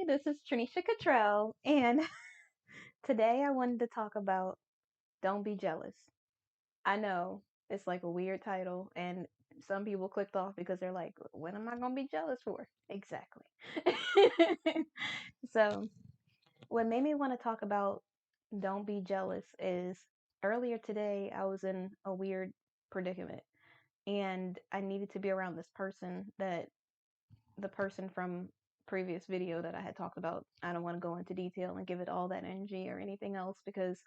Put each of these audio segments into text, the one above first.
this is Trinesha Cottrell, and today I wanted to talk about don't be jealous. I know it's like a weird title, and some people clicked off because they're like, what am I going to be jealous for? Exactly. So, what made me want to talk about don't be jealous is earlier today I was in a weird predicament, and I needed to be around this person that the person from previous video that I had talked about. I don't want to go into detail and give it all that energy or anything else because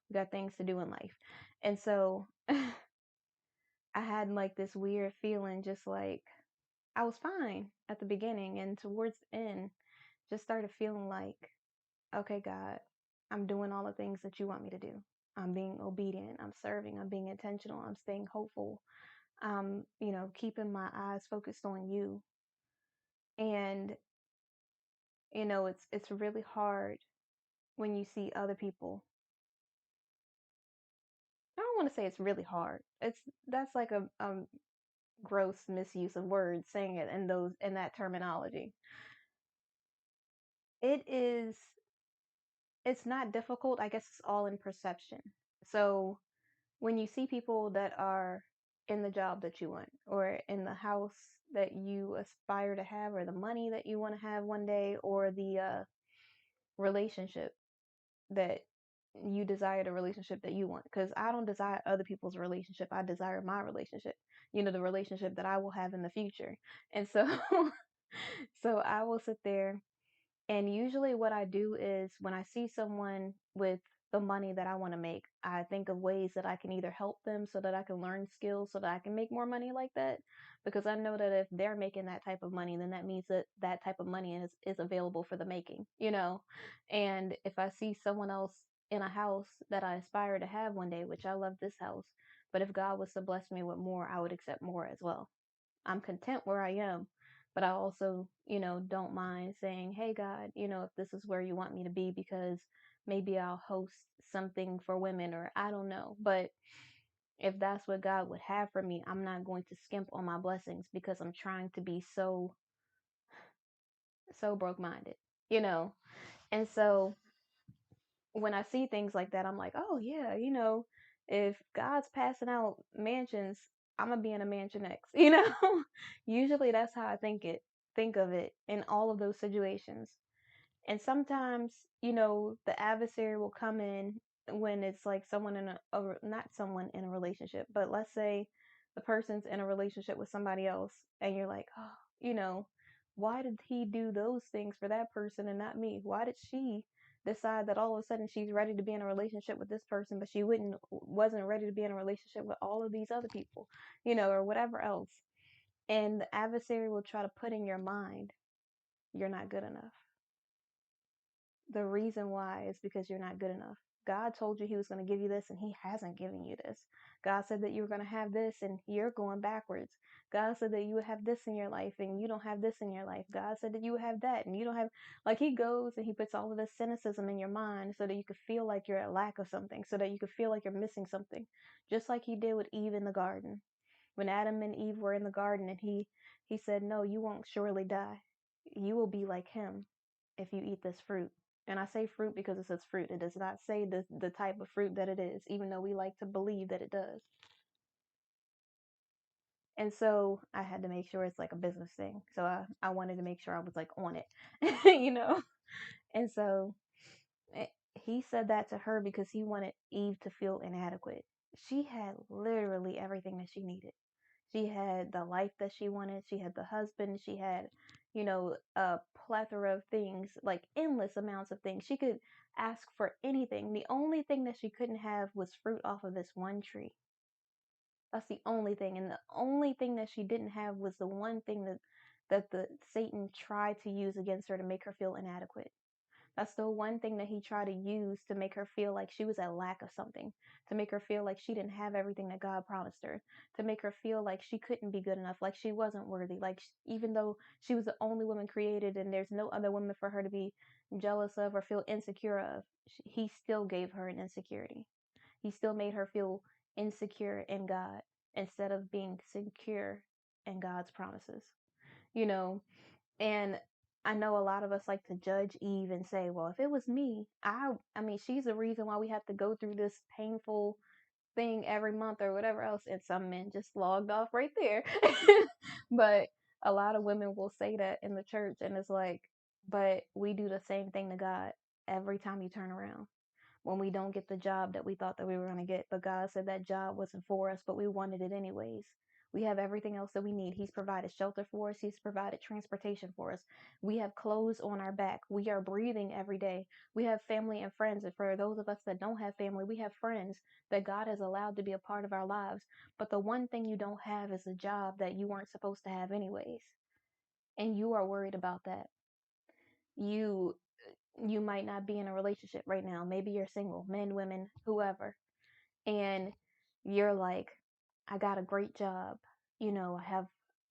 we got things to do in life. And so I had like this weird feeling, just like I was fine at the beginning, and towards the end just started feeling like, okay, God, I'm doing all the things that you want me to do. I'm being obedient, I'm serving, I'm being intentional, I'm staying hopeful, keeping my eyes focused on you. And it's really hard when you see other people. I don't want to say it's really hard. That's like a gross misuse of words saying it in that terminology. It is it's not difficult. I guess it's all in perception. So when you see people that are in the job that you want, or in the house that you aspire to have, or the money that you want to have one day, or the relationship that you desire, the relationship that you want, because I don't desire other people's relationship, I desire my relationship, the relationship that I will have in the future. And so so I will sit there, and usually what I do is when I see someone with the money that I want to make, I think of ways that I can either help them so that I can learn skills so that I can make more money like that. Because I know that if they're making that type of money, then that means that that type of money is available for the making. And if I see someone else in a house that I aspire to have one day, which I love this house, but if God was to bless me with more, I would accept more as well. I'm content where I am, but I also, don't mind saying, hey, God, if this is where you want me to be, because maybe I'll host something for women, or I don't know. But if that's what God would have for me, I'm not going to skimp on my blessings because I'm trying to be so broke minded, you know? And so when I see things like that, I'm like, oh yeah, if God's passing out mansions, I'm gonna be in a mansion next. Usually that's how I think of it in all of those situations. And sometimes, the adversary will come in when it's like someone not someone in a relationship, but let's say the person's in a relationship with somebody else, and you're like, oh, why did he do those things for that person and not me? Why did she decide that all of a sudden she's ready to be in a relationship with this person, but she wasn't ready to be in a relationship with all of these other people, or whatever else. And the adversary will try to put in your mind, you're not good enough. The reason why is because you're not good enough. God told you he was going to give you this, and he hasn't given you this. God said that you were going to have this, and you're going backwards. God said that you would have this in your life, and you don't have this in your life. God said that you would have that, and you don't have. Like, he goes and he puts all of this cynicism in your mind so that you could feel like you're at lack of something, so that you could feel like you're missing something. Just like he did with Eve in the garden. When Adam and Eve were in the garden, and he said, no, you won't surely die. You will be like him if you eat this fruit. And I say fruit because it says fruit. It does not say the type of fruit that it is, even though we like to believe that it does. And so I had to make sure it's like a business thing. So I wanted to make sure I was like on it, you know? And so eh, he said that to her because he wanted Eve to feel inadequate. She had literally everything that she needed. She had the life that she wanted. She had the husband. She had, a plethora of things, like endless amounts of things. She could ask for anything. The only thing that she couldn't have was fruit off of this one tree. That's the only thing. And the only thing that she didn't have was the one thing that the Satan tried to use against her to make her feel inadequate. That's the one thing that he tried to use to make her feel like she was at lack of something, to make her feel like she didn't have everything that God promised her, to make her feel like she couldn't be good enough, like she wasn't worthy, like even though she was the only woman created and there's no other woman for her to be jealous of or feel insecure of, he still gave her an insecurity. He still made her feel insecure in God instead of being secure in God's promises, you know, and I know a lot of us like to judge Eve and say, well, if it was me, I mean, she's the reason why we have to go through this painful thing every month or whatever else. And some men just logged off right there. But a lot of women will say that in the church, and it's like, but we do the same thing to God every time you turn around. When we don't get the job that we thought that we were going to get, but God said that job wasn't for us, but we wanted it anyways. We have everything else that we need. He's provided shelter for us. He's provided transportation for us. We have clothes on our back. We are breathing every day. We have family and friends. And for those of us that don't have family, we have friends that God has allowed to be a part of our lives. But the one thing you don't have is a job that you weren't supposed to have anyways. And you are worried about that. You you might not be in a relationship right now. Maybe you're single, men, women, whoever. And you're like, I got a great job. I have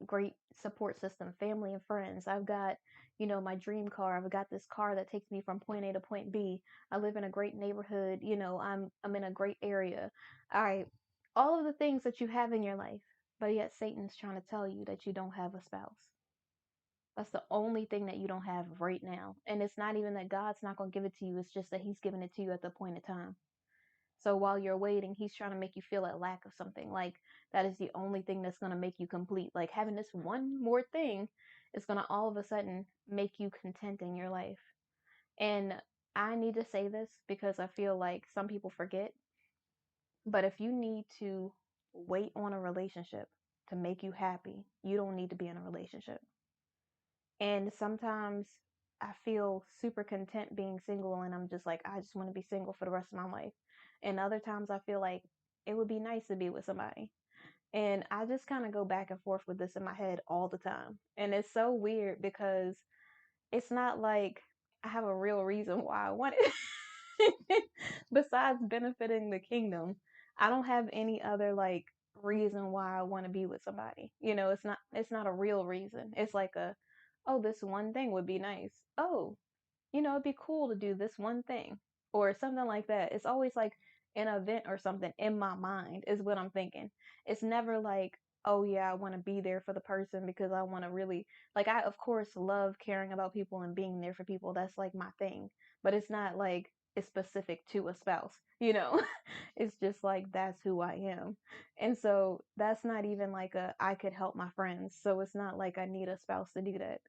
great support system, family and friends. I've got, my dream car. I've got this car that takes me from point A to point B. I live in a great neighborhood. I'm in a great area. I all of the things that you have in your life, but yet Satan's trying to tell you that you don't have a spouse. That's the only thing that you don't have right now. And it's not even that God's not going to give it to you. It's just that he's giving it to you at the point of time. So while you're waiting, he's trying to make you feel a lack of something. Like that is the only thing that's going to make you complete. Like having this one more thing is going to all of a sudden make you content in your life. And I need to say this because I feel like some people forget. But if you need to wait on a relationship to make you happy, you don't need to be in a relationship. And sometimes I feel super content being single and I'm just like, I just want to be single for the rest of my life. And other times I feel like it would be nice to be with somebody. And I just kind of go back and forth with this in my head all the time. And it's so weird because it's not like I have a real reason why I want it. Besides benefiting the kingdom, I don't have any other like reason why I want to be with somebody. It's not a real reason. It's like oh, this one thing would be nice. Oh, it'd be cool to do this one thing or something like that. It's always like an event or something in my mind is what I'm thinking. It's never like, oh yeah, I want to be there for the person because I want to really like I of course love caring about people and being there for people. That's like my thing. But it's not like it's specific to a spouse. It's just like that's who I am. And so that's not even like a I could help my friends. So it's not like I need a spouse to do that.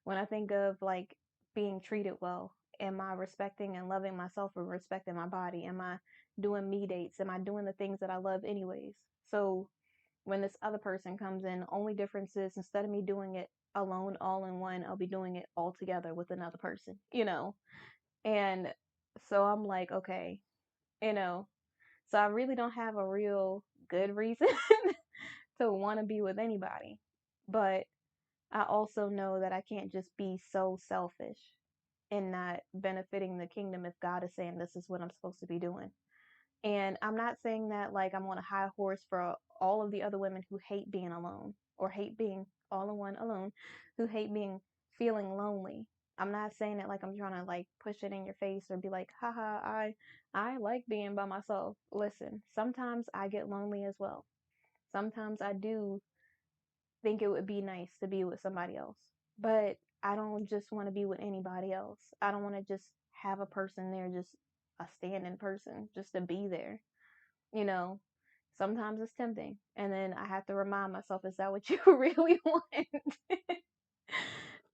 When I think of like being treated well? Am I respecting and loving myself and respecting my body? Am I doing me dates? Am I doing the things that I love anyways? So when this other person comes in, only difference is instead of me doing it alone, all in one, I'll be doing it all together with another person. And so I'm like, okay, you know, so I really don't have a real good reason to want to be with anybody. But I also know that I can't just be so selfish and not benefiting the kingdom if God is saying this is what I'm supposed to be doing. And I'm not saying that like I'm on a high horse for all of the other women who hate being alone or hate being all in one alone, who hate being feeling lonely. I'm not saying it like I'm trying to like push it in your face or be like, haha, I like being by myself. Listen, sometimes I get lonely as well. Sometimes I do think it would be nice to be with somebody else. But I don't just want to be with anybody else. I don't want to just have a person there, just a standing person, just to be there. You know, sometimes it's tempting. And then I have to remind myself, is that what you really want?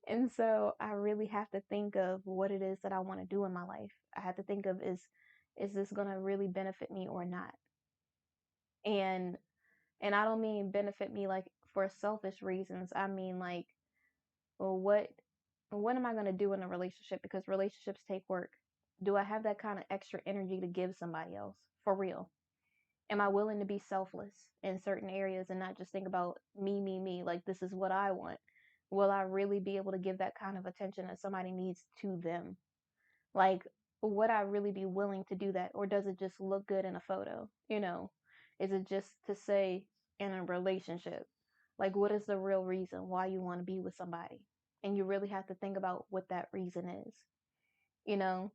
And so I really have to think of what it is that I want to do in my life. I have to think of is this going to really benefit me or not? And and I don't mean benefit me like for selfish reasons. I mean like, well, what am I going to do in a relationship? Because relationships take work. Do I have that kind of extra energy to give somebody else for real? Am I willing to be selfless in certain areas and not just think about me, me, me, like this is what I want? Will I really be able to give that kind of attention that somebody needs to them? Like, would I really be willing to do that? Or does it just look good in a photo? Is it just to say in a relationship? Like, what is the real reason why you want to be with somebody? And you really have to think about what that reason is, you know?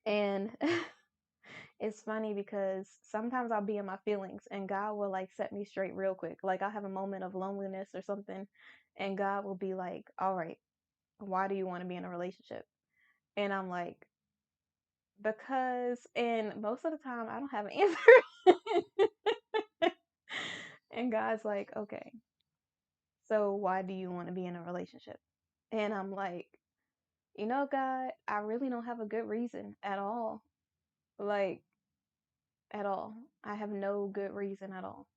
And It's funny because sometimes I'll be in my feelings and God will like set me straight real quick. Like I'll have a moment of loneliness or something and God will be like, "All right, why do you want to be in a relationship?" And I'm like, "Because," and most of the time I don't have an answer. And God's like, "Okay, so why do you want to be in a relationship?" And I'm like, "You know, God, I really don't have a good reason at all. Like at all. I have no good reason at all.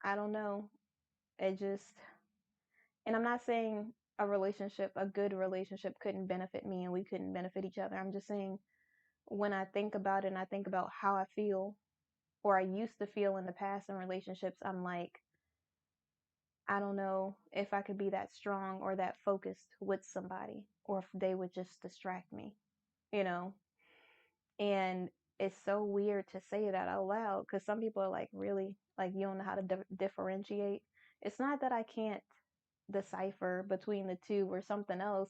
I don't know. It just, and I'm not saying a relationship, a good relationship couldn't benefit me and we couldn't benefit each other. I'm just saying when I think about it and I think about how I feel or I used to feel in the past in relationships, I'm like, I don't know if I could be that strong or that focused with somebody or if they would just distract me, you know? And it's so weird to say that out loud because some people are like, really? Like, you don't know how to differentiate? It's not that I can't decipher between the two or something else.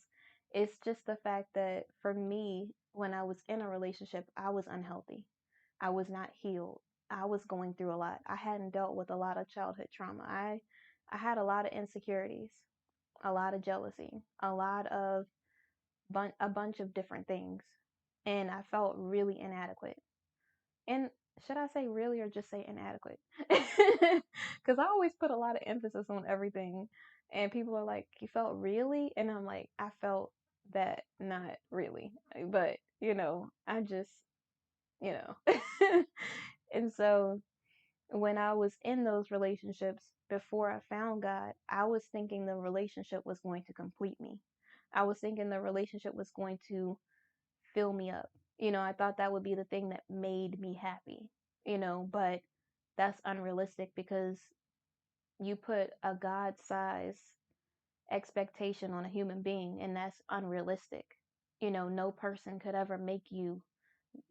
It's just the fact that for me, when I was in a relationship, I was unhealthy. I was not healed. I was going through a lot. I hadn't dealt with a lot of childhood trauma. I had a lot of insecurities, a lot of jealousy, a bunch of different things, and I felt really inadequate. And should I say really or just say inadequate? Because I always put a lot of emphasis on everything. And people are like, "You felt really?" And I'm like, "I felt that not really." But, I just, you know. And so when I was in those relationships before I found God, I was thinking the relationship was going to complete me. I was thinking the relationship was going to fill me up. I thought that would be the thing that made me happy, but that's unrealistic because you put a God size expectation on a human being, and that's unrealistic. No person could ever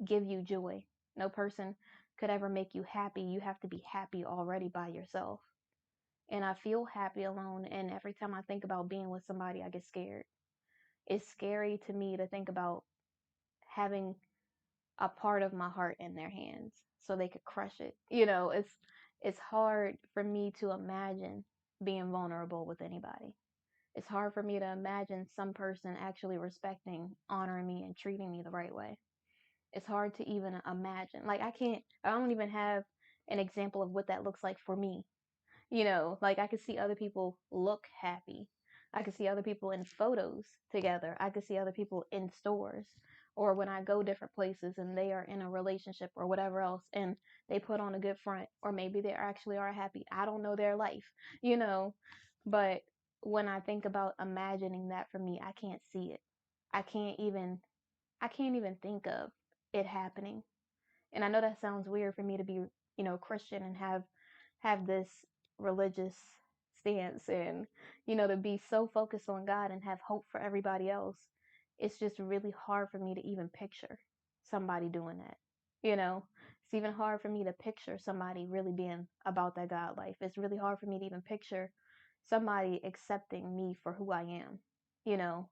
give you joy. No person could ever make you happy. You have to be happy already by yourself. And I feel happy alone. And every time I think about being with somebody, I get scared. It's scary to me to think about having a part of my heart in their hands so they could crush it. It's hard for me to imagine being vulnerable with anybody. It's hard for me to imagine some person actually respecting, honoring me and treating me the right way. It's hard to even imagine. Like I don't even have an example of what that looks like for me. Like I could see other people look happy. I could see other people in photos together. I could see other people in stores or when I go different places and they are in a relationship or whatever else and they put on a good front or maybe they actually are happy. I don't know their life, you know, but when I think about imagining that for me, I can't see it. I can't even I can't even think of it happening. And I know that sounds weird for me to be, Christian and have this religious stance and, to be so focused on God and have hope for everybody else. It's just really hard for me to even picture somebody doing that. It's even hard for me to picture somebody really being about that God life. It's really hard for me to even picture somebody accepting me for who I am. You know,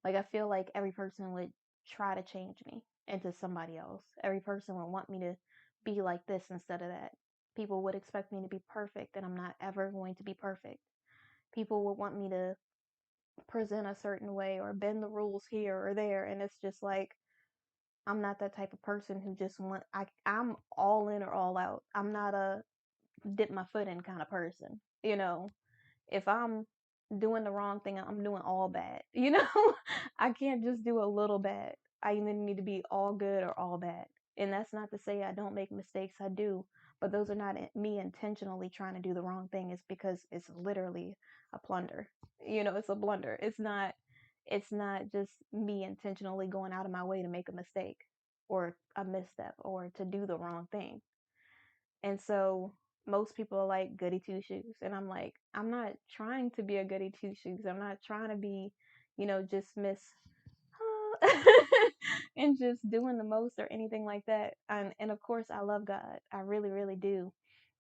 like I feel like every person would try to change me into somebody else. Every person would want me to be like this instead of that. People would expect me to be perfect, and I'm not ever going to be perfect. People would want me to present a certain way or bend the rules here or there, and it's just like I'm not that type of person who just I'm all in or all out. I'm not a dip my foot in kind of person. If I'm doing the wrong thing, I'm doing all bad. I can't just do a little bad. I either need to be all good or all bad. And that's not to say I don't make mistakes, I do. But those are not me intentionally trying to do the wrong thing. It's because it's literally a plunder. It's a blunder. It's not just me intentionally going out of my way to make a mistake or a misstep or to do the wrong thing. And so most people are like goody two shoes. And I'm like, I'm not trying to be a goody two shoes. I'm not trying to be, just Miss and just doing the most or anything like that. And of course, I love God. I really, really do.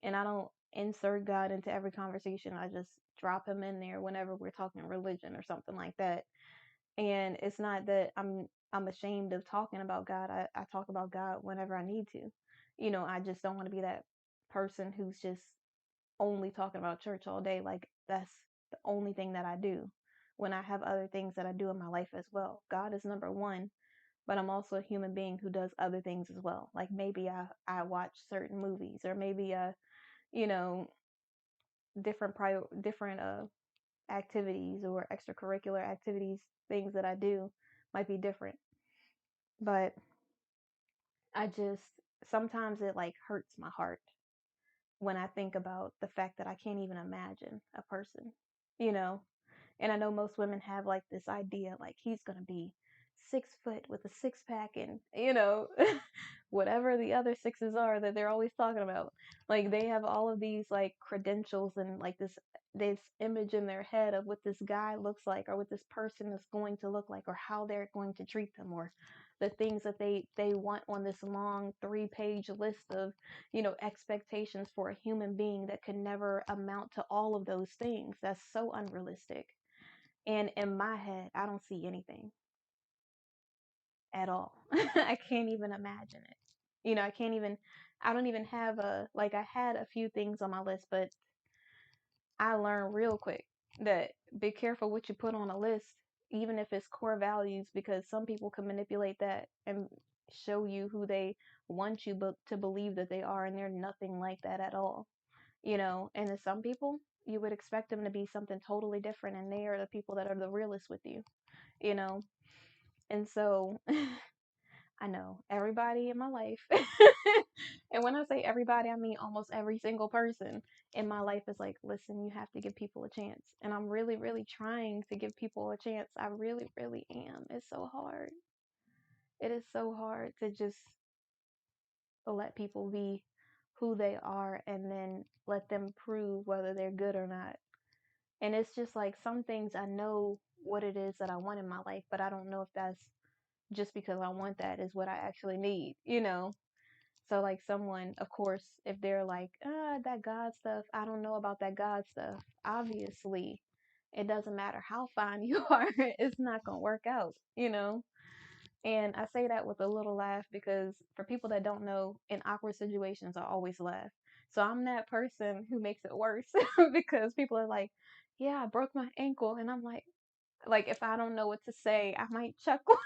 And I don't insert God into every conversation. I just drop him in there whenever we're talking religion or something like that. And it's not that I'm I'm ashamed of talking about God. I talk about God whenever I need to. I just don't want to be that person who's just only talking about church all day. Like that's the only thing that I do when I have other things that I do in my life as well. God is number one, but I'm also a human being who does other things as well. Like maybe I watch certain movies, or maybe you know, different activities or extracurricular activities, things that I do might be different. But I just sometimes it like hurts my heart when I think about the fact that I can't even imagine a person, you know, and I know most women have like this idea, like he's gonna be 6 foot with a six pack and whatever the other sixes are that they're always talking about. Like they have all of these like credentials and like this image in their head of what this guy looks like, or what this person is going to look like, or how they're going to treat them, or the things that they want on this long 3-page list of expectations for a human being that could never amount to all of those things. That's so unrealistic. And in my head, I don't see anything at all. I can't even imagine it. I can't even, I don't even have like, I had a few things on my list, but I learned real quick that be careful what you put on a list, even if it's core values, because some people can manipulate that and show you who they want you to believe that they are, and they're nothing like that at all. And to some people, you would expect them to be something totally different, and they are the people that are the realest with you know. And so I know everybody in my life. And when I say everybody, I mean almost every single person in my life is like, listen, you have to give people a chance. And I'm really, really trying to give people a chance. I really, really am. It's so hard. It is so hard to just let people be who they are and then let them prove whether they're good or not. And it's just like some things I know what it is that I want in my life, but I don't know if that's just because I want that is what I actually need. So like someone, of course, if they're like, that God stuff, I don't know about that God stuff. Obviously, it doesn't matter how fine you are, it's not gonna work out. And I say that with a little laugh because for people that don't know, in awkward situations, I always laugh. So I'm that person who makes it worse because people are like, yeah, I broke my ankle. And I'm like if I don't know what to say, I might chuckle.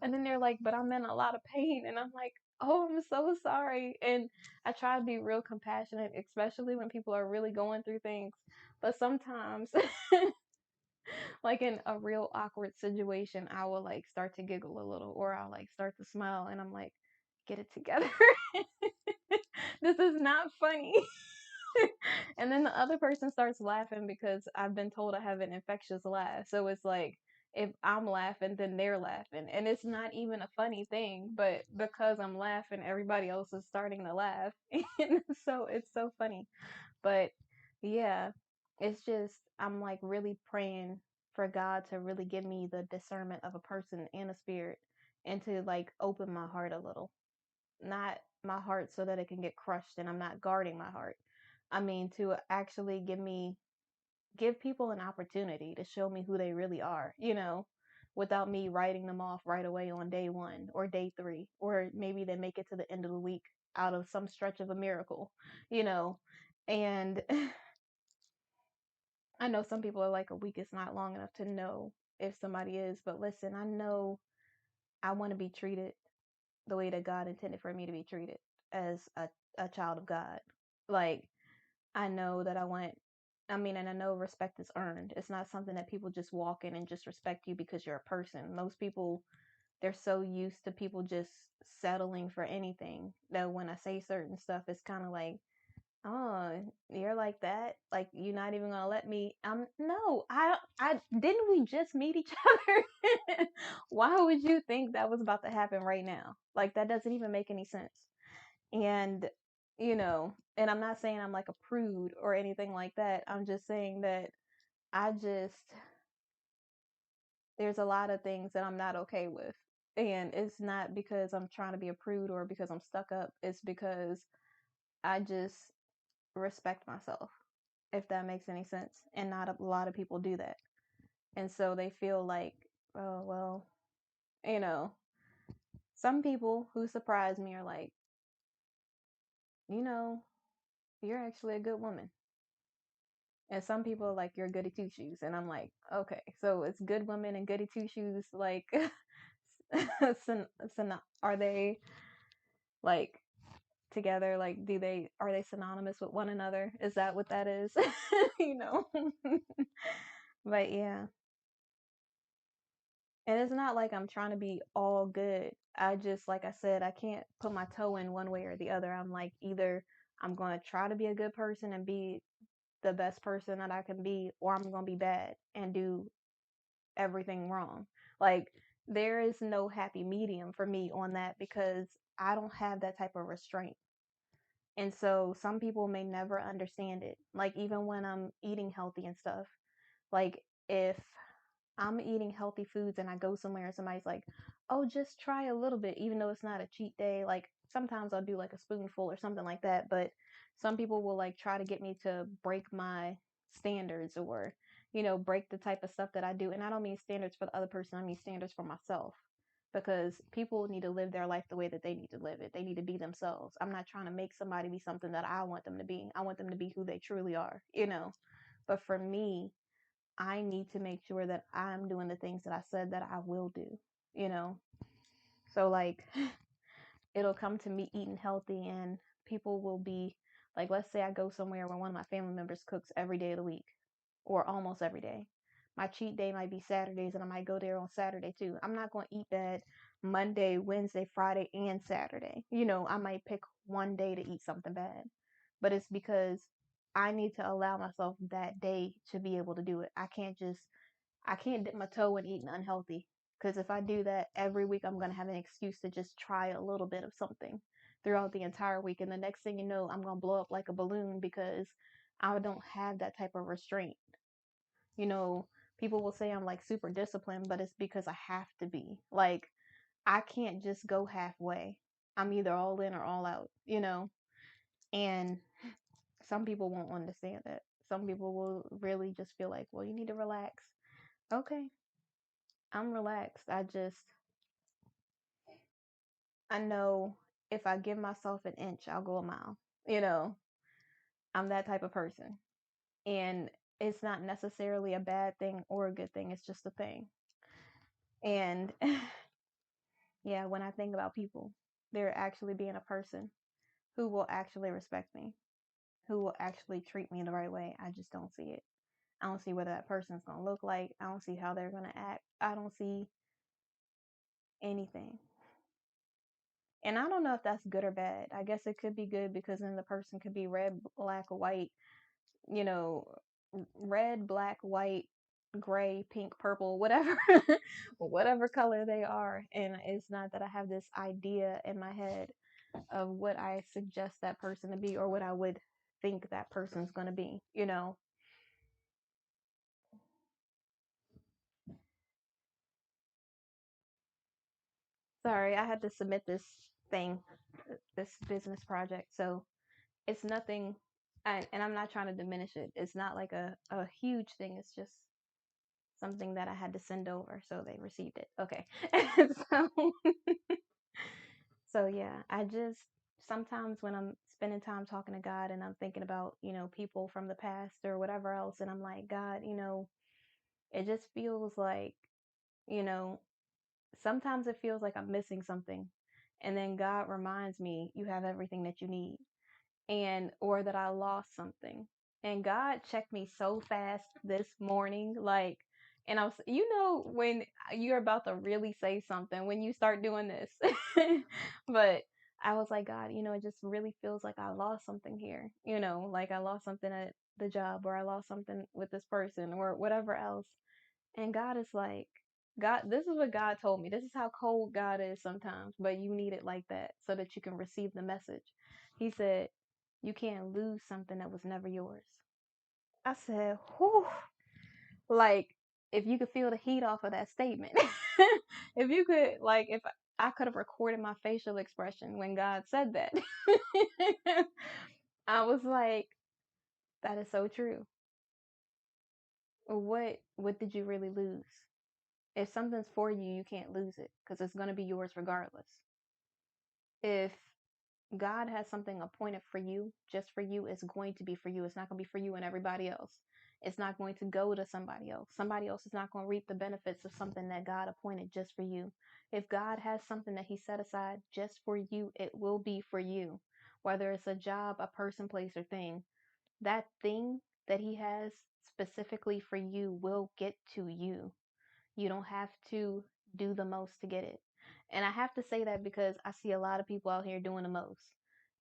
And then they're like, but I'm in a lot of pain. And I'm like, oh, I'm so sorry. And I try to be real compassionate, especially when people are really going through things. But sometimes, like in a real awkward situation, I will like start to giggle a little, or I'll like start to smile. And I'm like, get it together. This is not funny. And then the other person starts laughing because I've been told I have an infectious laugh. So it's like if I'm laughing, then they're laughing. And it's not even a funny thing, but because I'm laughing, everybody else is starting to laugh. And so it's so funny. But yeah, it's just, I'm like really praying for God to really give me the discernment of a person and a spirit, and to like open my heart a little, not my heart so that it can get crushed and I'm not guarding my heart. I mean, to actually give people an opportunity to show me who they really are, without me writing them off right away on day 1 or day 3, or maybe they make it to the end of the week out of some stretch of a miracle. And I know some people are like, a week is not long enough to know if somebody is, but listen, I know I want to be treated the way that God intended for me to be treated as a child of God. Like, I know that and I know respect is earned. It's not something that people just walk in and just respect you because you're a person. Most people, they're so used to people just settling for anything that when I say certain stuff, it's kind of like, oh, you're like that? Like, you're not even gonna let me? No, I didn't we just meet each other? Why would you think that was about to happen right now? Like, that doesn't even make any sense. And, and I'm not saying I'm like a prude or anything like that. I'm just saying that I just, there's a lot of things that I'm not okay with. And it's not because I'm trying to be a prude or because I'm stuck up. It's because I just respect myself, if that makes any sense. And not a lot of people do that. And so they feel like Oh, well, you know, some people who surprise me are like, you know, you're actually a good woman. And some people are like, you're goody two shoes. And I'm like, okay, so it's good women and goody two shoes, like, are they like together? Like, are they synonymous with one another? Is that what that is? you know? But yeah. And it's not like I'm trying to be all good. I just, like I said, I can't put my toe in one way or the other. I'm like, either I'm going to try to be a good person and be the best person that I can be, or I'm going to be bad and do everything wrong. Like, there is no happy medium for me on that because I don't have that type of restraint. And so some people may never understand it. Like, even when I'm eating healthy and stuff, like, if I'm eating healthy foods and I go somewhere and somebody's like, oh, just try a little bit, even though it's not a cheat day. Like, sometimes I'll do like a spoonful or something like that. But some people will like try to get me to break my standards or, break the type of stuff that I do. And I don't mean standards for the other person, I mean standards for myself. Because people need to live their life the way that they need to live it. They need to be themselves. I'm not trying to make somebody be something that I want them to be. I want them to be who they truly are. But for me, I need to make sure that I'm doing the things that I said that I will do, you know? So, like, it'll come to me eating healthy, and people will be like, let's say I go somewhere where one of my family members cooks every day of the week or almost every day. My cheat day might be Saturdays, and I might go there on Saturday too. I'm not going to eat bad Monday, Wednesday, Friday, and Saturday. I might pick one day to eat something bad, but it's because I need to allow myself that day to be able to do it. I can't dip my toe in eating unhealthy because if I do that every week, I'm going to have an excuse to just try a little bit of something throughout the entire week. And the next thing you know, I'm going to blow up like a balloon because I don't have that type of restraint. You know, people will say I'm like super disciplined, but it's because I have to be. Like, I can't just go halfway. I'm either all in or all out. And some people won't understand that. Some people will really just feel like, well, you need to relax. Okay, I'm relaxed. I know if I give myself an inch, I'll go a mile. You know, I'm that type of person. And it's not necessarily a bad thing or a good thing, it's just a thing. And yeah, when I think about people, they're actually being a person who will actually respect me, who will actually treat me the right way. I just don't see it. I don't see what that person's going to look like. I don't see how they're going to act. I don't see anything. And I don't know if that's good or bad. I guess it could be good because then the person could be red, black, or white, you know, red, black, white, gray, pink, purple, whatever, whatever color they are. And it's not that I have this idea in my head of what I suggest that person to be or what I would think that person's going to be. Sorry, I had to submit this thing, this business project. So it's nothing, and I'm not trying to diminish it. It's not like a huge thing. It's just something that I had to send over, so they received it. Okay. so, so yeah, I just sometimes when I'm spending time talking to God and I'm thinking about, people from the past or whatever else, and I'm like, God, it just feels like, you know, sometimes it feels like I'm missing something. And then God reminds me, you have everything that you need. And or that I lost something. And God checked me so fast this morning, like, and I was, when you're about to really say something when you start doing this, but I was like, God, it just really feels like I lost something here, like I lost something at the job or I lost something with this person or whatever else. And God is like, God, this is what God told me. This is how cold God is sometimes, but you need it like that so that you can receive the message. He said, you can't lose something that was never yours. I said, whew, like, if you could feel the heat off of that statement, if you could, like, if I could have recorded my facial expression when God said that, I was like, that is so true. What did you really lose? If something's for you, you can't lose it because it's going to be yours regardless. If God has something appointed for you, just for you, it's going to be for you. It's not going to be for you and everybody else. It's not going to go to somebody else. Somebody else is not going to reap the benefits of something that God appointed just for you. If God has something that He set aside just for you, it will be for you. Whether it's a job, a person, place, or thing, that thing that He has specifically for you will get to you. You don't have to do the most to get it. And I have to say that because I see a lot of people out here doing the most.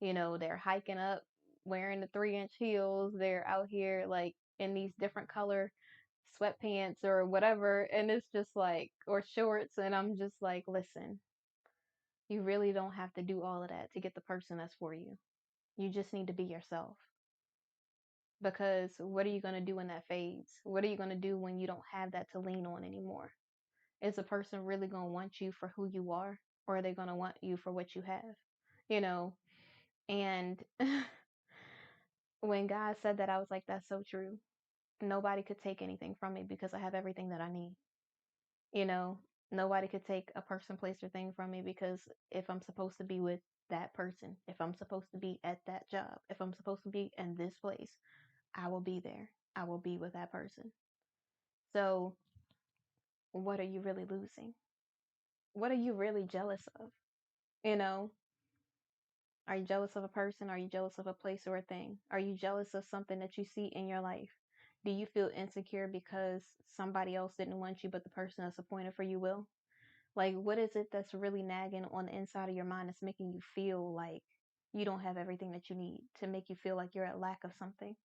They're hiking up, wearing the 3-inch heels. They're out here like in these different color sweatpants or whatever. And it's just like, or shorts. And I'm just like, listen, you really don't have to do all of that to get the person that's for you. You just need to be yourself. Because what are you going to do when that fades? What are you going to do when you don't have that to lean on anymore? Is a person really going to want you for who you are, or are they going to want you for what you have? You know, and when God said that, I was like, that's so true. Nobody could take anything from me because I have everything that I need. You know, nobody could take a person, place, or thing from me because if I'm supposed to be with that person, if I'm supposed to be at that job, if I'm supposed to be in this place, I will be there. I will be with that person. So, what are you really losing? What are you really jealous of? You know, are you jealous of a person? Are you jealous of a place or a thing? Are you jealous of something that you see in your life? Do you feel insecure because somebody else didn't want you, but the person that's appointed for you will? Like, what is it that's really nagging on the inside of your mind that's making you feel like you don't have everything that you need, to make you feel like you're at lack of something?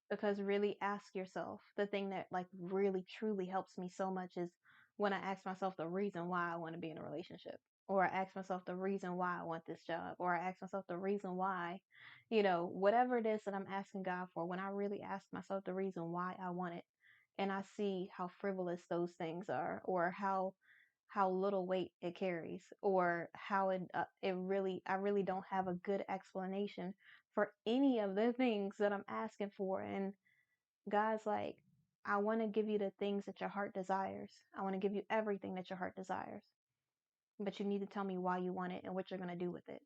Because really ask yourself, the thing that like really truly helps me so much is when I ask myself the reason why I want to be in a relationship, or I ask myself the reason why I want this job, or I ask myself the reason why, whatever it is that I'm asking God for. When I really ask myself the reason why I want it, and I see how frivolous those things are, or how little weight it carries, or how I really don't have a good explanation for any of the things that I'm asking for. And God's like, I want to give you the things that your heart desires. I want to give you everything that your heart desires. But you need to tell me why you want it and what you're going to do with it.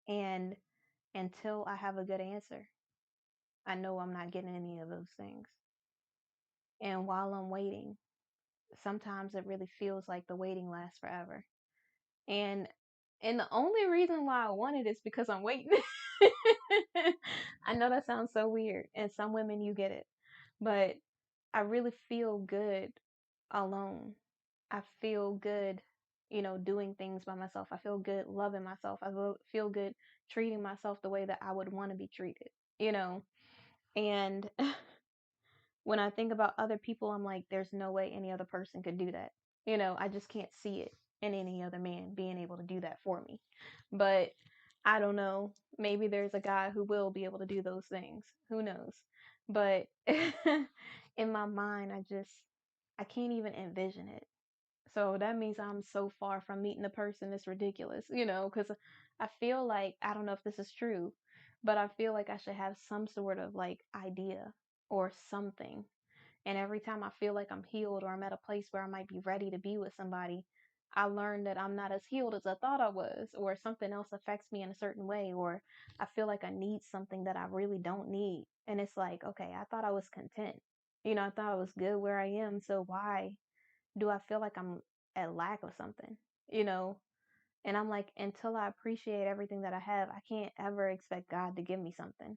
And until I have a good answer, I know I'm not getting any of those things. And while I'm waiting, sometimes it really feels like the waiting lasts forever. And the only reason why I want it is because I'm waiting. I know that sounds so weird, and some women you get it, but I really feel good alone. I feel good, doing things by myself. I feel good loving myself. I feel good treating myself the way that I would want to be treated, you know. And when I think about other people, I'm like, there's no way any other person could do that. I just can't see it in any other man being able to do that for me. But I don't know. Maybe there's a guy who will be able to do those things. Who knows? But in my mind, I can't even envision it. So that means I'm so far from meeting the person. It's ridiculous, because I feel like, I don't know if this is true, but I feel like I should have some sort of like idea or something. And every time I feel like I'm healed or I'm at a place where I might be ready to be with somebody, I learn that I'm not as healed as I thought I was, or something else affects me in a certain way, or I feel like I need something that I really don't need. And it's like, okay, I thought I was content. I thought I was good where I am. So why do I feel like I'm at lack of something? You know? And I'm like, until I appreciate everything that I have, I can't ever expect God to give me something.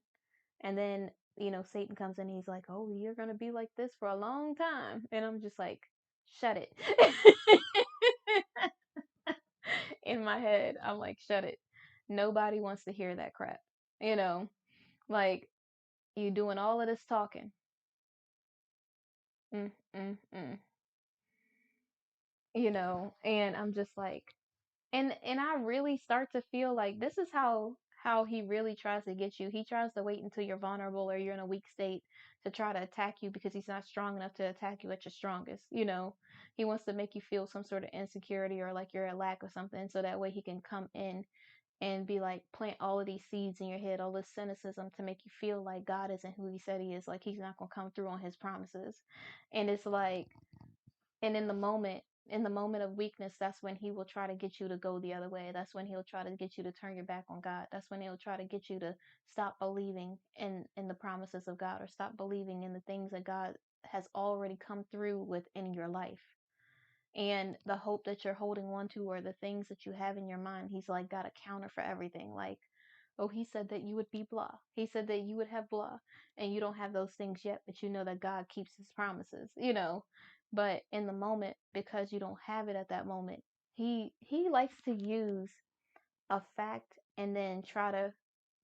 And then, Satan comes in and he's like, oh, you're going to be like this for a long time. And I'm just like, shut it. In my head, I'm like, shut it. Nobody wants to hear that crap. You know, like, you doing all of this talking. Mm, mm, mm. And I'm just like, and I really start to feel like this is how he really tries to get you. He tries to wait until you're vulnerable or you're in a weak state to try to attack you because he's not strong enough to attack you at your strongest. He wants to make you feel some sort of insecurity or like you're at lack of something, so that way he can come in and be like, plant all of these seeds in your head, all this cynicism to make you feel like God isn't who he said he is, like he's not gonna come through on his promises. And it's like, And in the moment of weakness, that's when he will try to get you to go the other way. That's when he'll try to get you to turn your back on God. That's when he'll try to get you to stop believing in the promises of God, or stop believing in the things that God has already come through with in your life. And the hope that you're holding on to, or the things that you have in your mind, he's like got a counter for everything. Like, oh, he said that you would be blah. He said that you would have blah. And you don't have those things yet, but you know that God keeps his promises, you know. But in the moment, because you don't have it at that moment, he likes to use a fact and then try to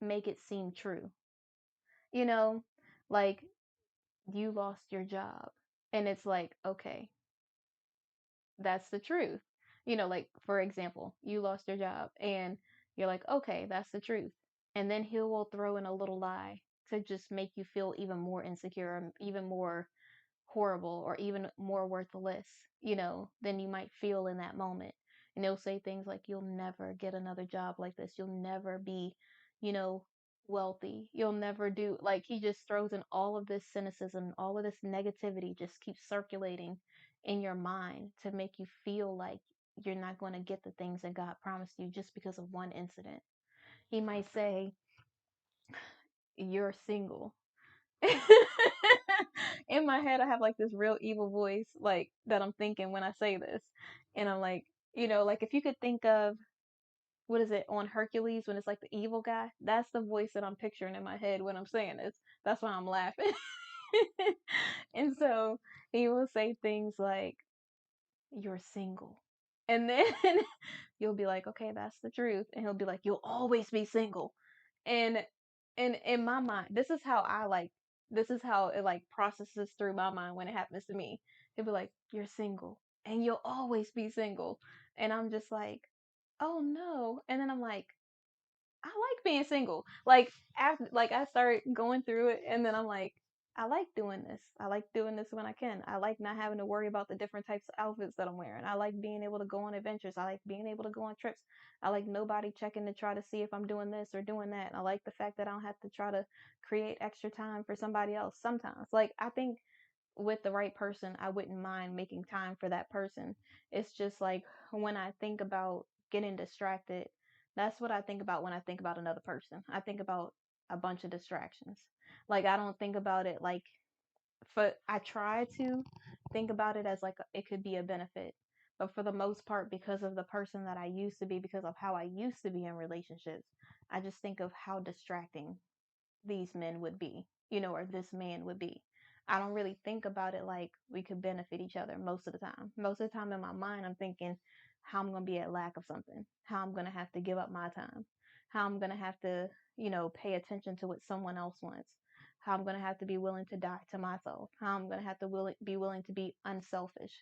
make it seem true. You know, like, you lost your job. And it's like, okay, that's the truth. You know, like, for example, you lost your job and you're like, okay, that's the truth. And then he will throw in a little lie to just make you feel even more insecure, even more horrible, or even more worthless, than you might feel in that moment. And they'll say things like, you'll never get another job like this. You'll never be, you know, wealthy. You'll never do, like, he just throws in all of this cynicism, all of this negativity just keeps circulating in your mind to make you feel like you're not going to get the things that God promised you just because of one incident. He might say, you're single. In my head, I have like this real evil voice, like, that I'm thinking when I say this. And I'm like, like, if you could think of, what is it on Hercules when it's like the evil guy? That's the voice that I'm picturing in my head when I'm saying this. That's why I'm laughing. And so he will say things like, you're single. And then you'll be like, okay, that's the truth. And he'll be like, you'll always be single. And in my mind, this is how it like processes through my mind when it happens to me. He'll be like, you're single and you'll always be single. And I'm just like, oh no. And then I'm like, I like being single. Like, after, like, I start going through it, and then I'm like, I like doing this. I like doing this when I can. I like not having to worry about the different types of outfits that I'm wearing. I like being able to go on adventures. I like being able to go on trips. I like nobody checking to try to see if I'm doing this or doing that. I like the fact that I don't have to try to create extra time for somebody else sometimes. Like, I think with the right person, I wouldn't mind making time for that person. It's just like, when I think about getting distracted, that's what I think about when I think about another person. I think about a bunch of distractions. Like, I don't think about it like, I try to think about it as like it could be a benefit. But for the most part, because of the person that I used to be, because of how I used to be in relationships, I just think of how distracting these men would be, or this man would be. I don't really think about it like we could benefit each other most of the time. Most of the time in my mind, I'm thinking how I'm going to be at lack of something, how I'm going to have to give up my time, how I'm going to have to, pay attention to what someone else wants, how I'm going to have to be willing to die to myself, how I'm going to have to be willing to be unselfish,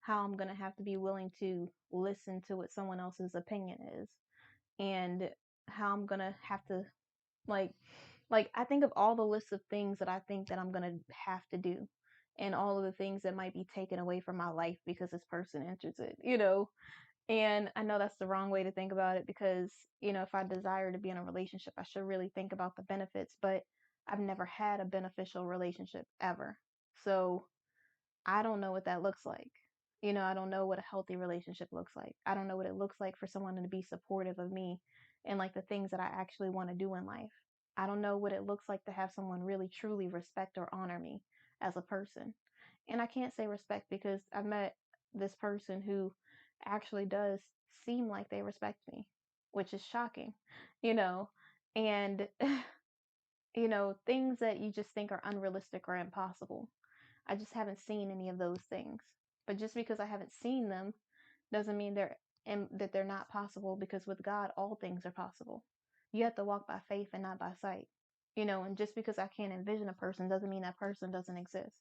how I'm going to have to be willing to listen to what someone else's opinion is, and how I'm going to have to, like I think of all the lists of things that I think that I'm going to have to do, and all of the things that might be taken away from my life because this person enters it. And I know that's the wrong way to think about it, because, if I desire to be in a relationship, I should really think about the benefits, but I've never had a beneficial relationship ever. So I don't know what that looks like. I don't know what a healthy relationship looks like. I don't know what it looks like for someone to be supportive of me and like the things that I actually want to do in life. I don't know what it looks like to have someone really truly respect or honor me as a person. And I can't say respect because I've met this person who actually does seem like they respect me, which is shocking, you know, and things that you just think are unrealistic or impossible. I just haven't seen any of those things. But just because I haven't seen them doesn't mean that they're not possible, because with God all things are possible. You have to walk by faith and not by sight. And just because I can't envision a person doesn't mean that person doesn't exist.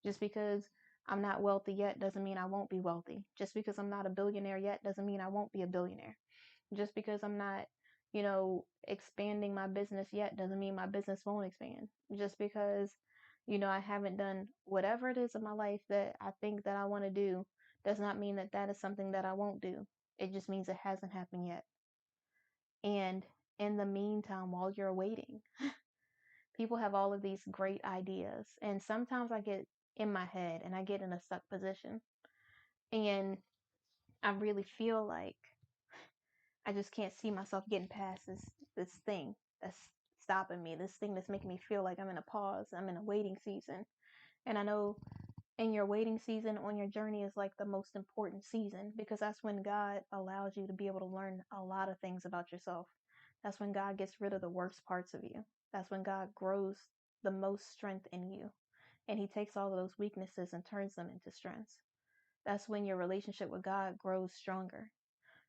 Just because I'm not wealthy yet doesn't mean I won't be wealthy. Just because I'm not a billionaire yet doesn't mean I won't be a billionaire. Just because I'm not, expanding my business yet doesn't mean my business won't expand. Just because, I haven't done whatever it is in my life that I think that I want to do does not mean that that is something that I won't do. It just means it hasn't happened yet. And in the meantime, while you're waiting, people have all of these great ideas. And sometimes I get in my head and I get in a stuck position. And I really feel like I just can't see myself getting past this thing that's stopping me, this thing that's making me feel like I'm in a pause, I'm in a waiting season. And I know in your waiting season on your journey is like the most important season because that's when God allows you to be able to learn a lot of things about yourself. That's when God gets rid of the worst parts of you. That's when God grows the most strength in you. And he takes all of those weaknesses and turns them into strengths. That's when your relationship with God grows stronger.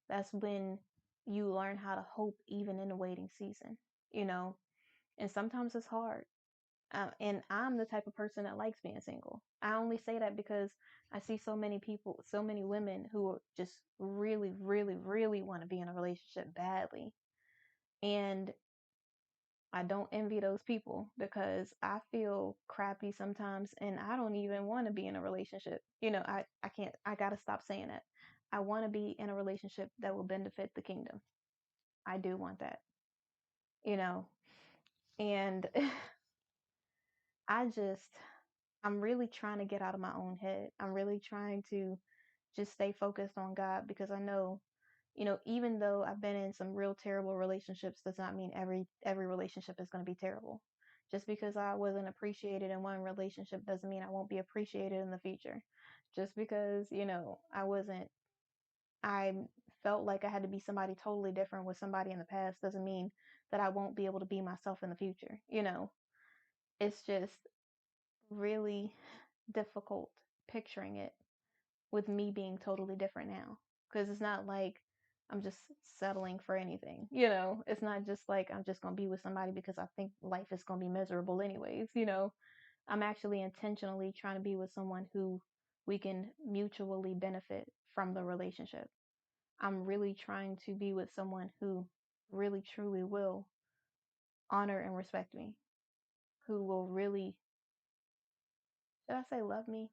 That's when you learn how to hope even in the waiting season, you know? And sometimes it's hard. And I'm the type of person that likes being single. I only say that because I see so many people, so many women who just really, really, really want to be in a relationship badly. And I don't envy those people because I feel crappy sometimes and I don't even want to be in a relationship. I can't, I got to stop saying that. I want to be in a relationship that will benefit the kingdom. I do want that, you know, and I just, I'm really trying to get out of my own head. I'm really trying to just stay focused on God because I know, even though I've been in some real terrible relationships does not mean every relationship is going to be terrible. Just because I wasn't appreciated in one relationship doesn't mean I won't be appreciated in the future. Just because, I felt like I had to be somebody totally different with somebody in the past doesn't mean that I won't be able to be myself in the future. It's just really difficult picturing it with me being totally different now. Because it's not like I'm just settling for anything. It's not just like I'm just going to be with somebody because I think life is going to be miserable, anyways. I'm actually intentionally trying to be with someone who we can mutually benefit from the relationship. I'm really trying to be with someone who really truly will honor and respect me, who will really, should I say love me?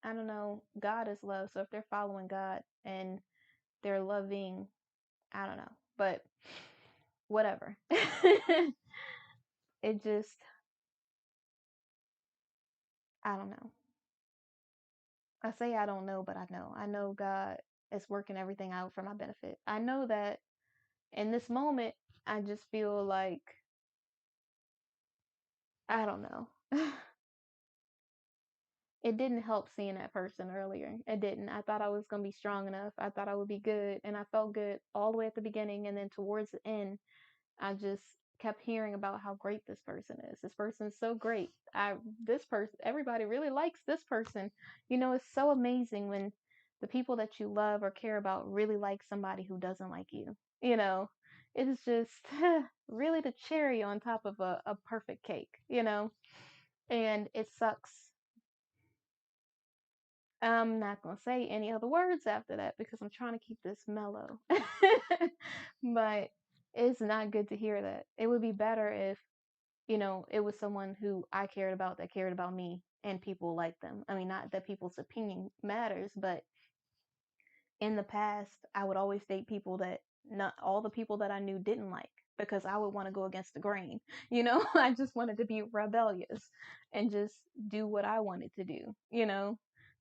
I don't know. God is love. So if they're following God and they're loving, I don't know. But whatever. It just, I don't know. I say I don't know, but I know. I know God is working everything out for my benefit. I know that in this moment, I just feel like, I don't know. It didn't help seeing that person earlier. It didn't. I thought I was going to be strong enough. I thought I would be good. And I felt good all the way at the beginning. And then towards the end, I just kept hearing about how great this person is. This person is so great. This person, everybody really likes this person. It's so amazing when the people that you love or care about really like somebody who doesn't like you. You know, it's just really the cherry on top of a perfect cake. And it sucks. I'm not going to say any other words after that because I'm trying to keep this mellow. But it's not good to hear that. It would be better if, it was someone who I cared about that cared about me and people like them. I mean, not that people's opinion matters, but in the past, I would always date people that not all the people that I knew didn't like because I would want to go against the grain. I just wanted to be rebellious and just do what I wanted to do.